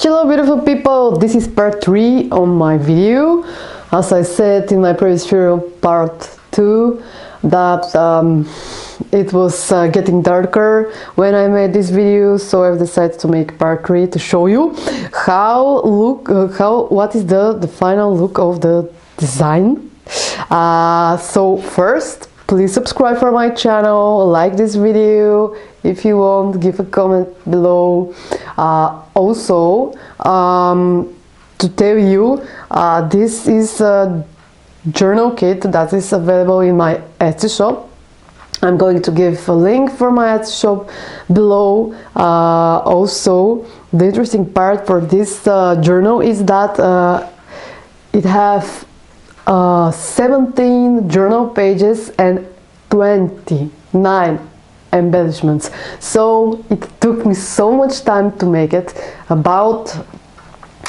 Hello beautiful people, this is part 3 on my video. As I said in my previous video, part 2, that it was getting darker when I made this video, so I've decided to make part 3 to show you what is the final look of the design. So first, please subscribe for my channel, like this video. If you want, give a comment below. Also, to tell you, this is a journal kit that is available in my Etsy shop. I'm going to give a link for my Etsy shop below. Also, the interesting part for this journal is that it has 17 journal pages and 29 embellishments. So it took me so much time to make it, about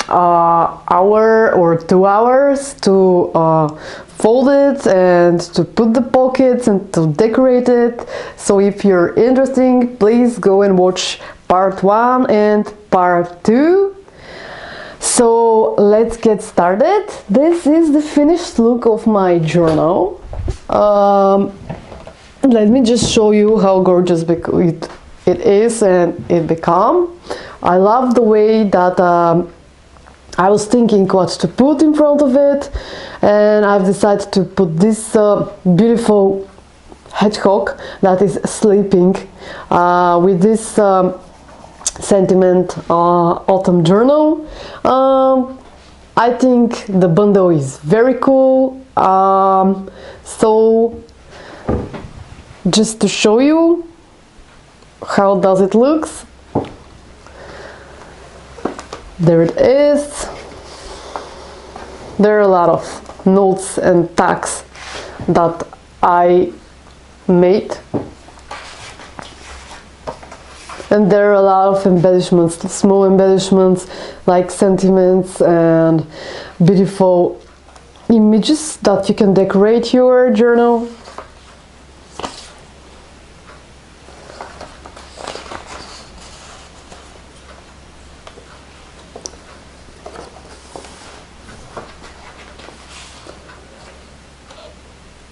hour or 2 hours to fold it and to put the pockets and to decorate it. So if you're interested, please go and watch part 1 and part 2. So let's get started. This is the finished look of my journal. Let me just show you how gorgeous it is and it become. I love the way that I was thinking what to put in front of it, and I've decided to put this beautiful hedgehog that is sleeping with this sentiment autumn journal. I think the bundle is very cool. So just to show you how does it looks, there it is. There are a lot of notes and tags that I made, and there are a lot of embellishments, small embellishments like sentiments and beautiful images that you can decorate your journal.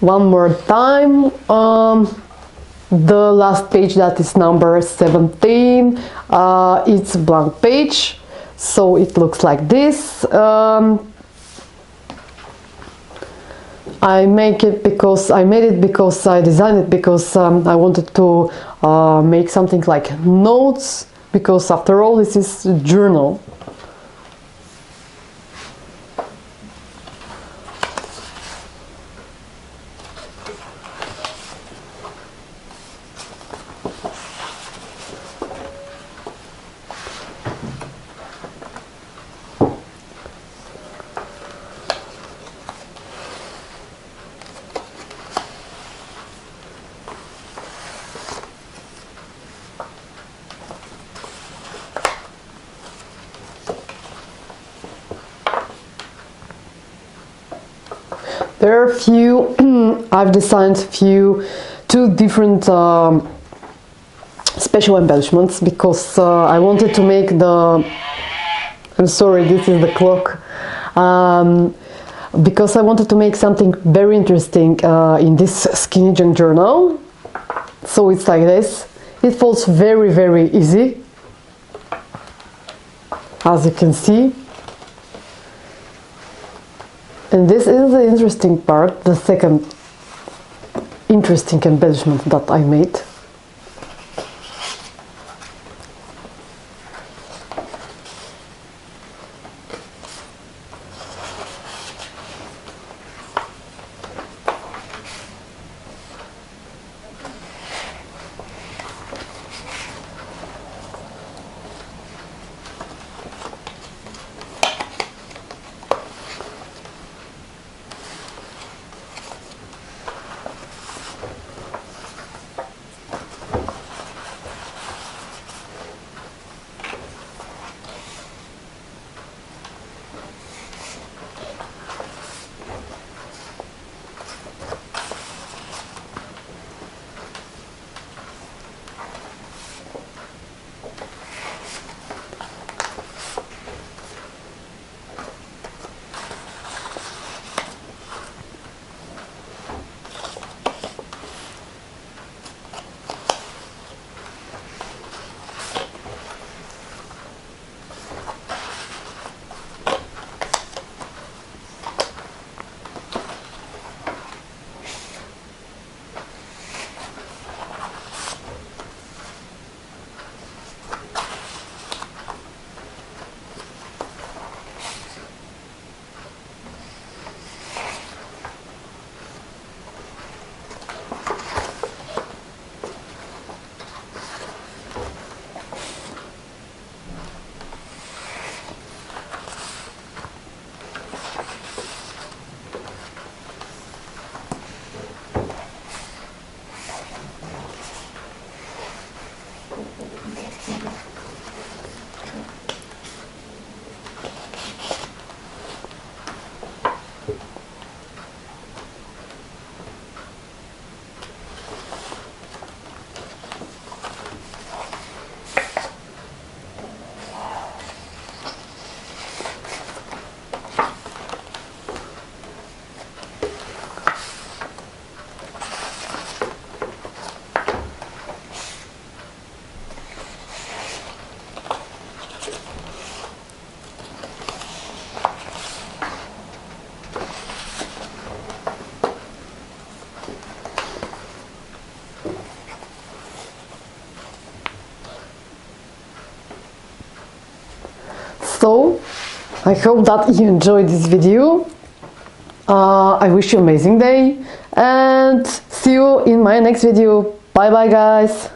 One more time, the last page, that is number 17, it's a blank page, so it looks like this. I made it because I designed it because I wanted to make something like notes, because after all this is a journal. There are I've designed two different special embellishments, because I wanted to make I'm sorry, this is the clock. Because I wanted to make something very interesting in this skinny junk journal. So it's like this. It folds very, very easy, as you can see. And this is the interesting part, the second interesting embellishment that I made. So I hope that you enjoyed this video. I wish you an amazing day and see you in my next video. Bye bye guys.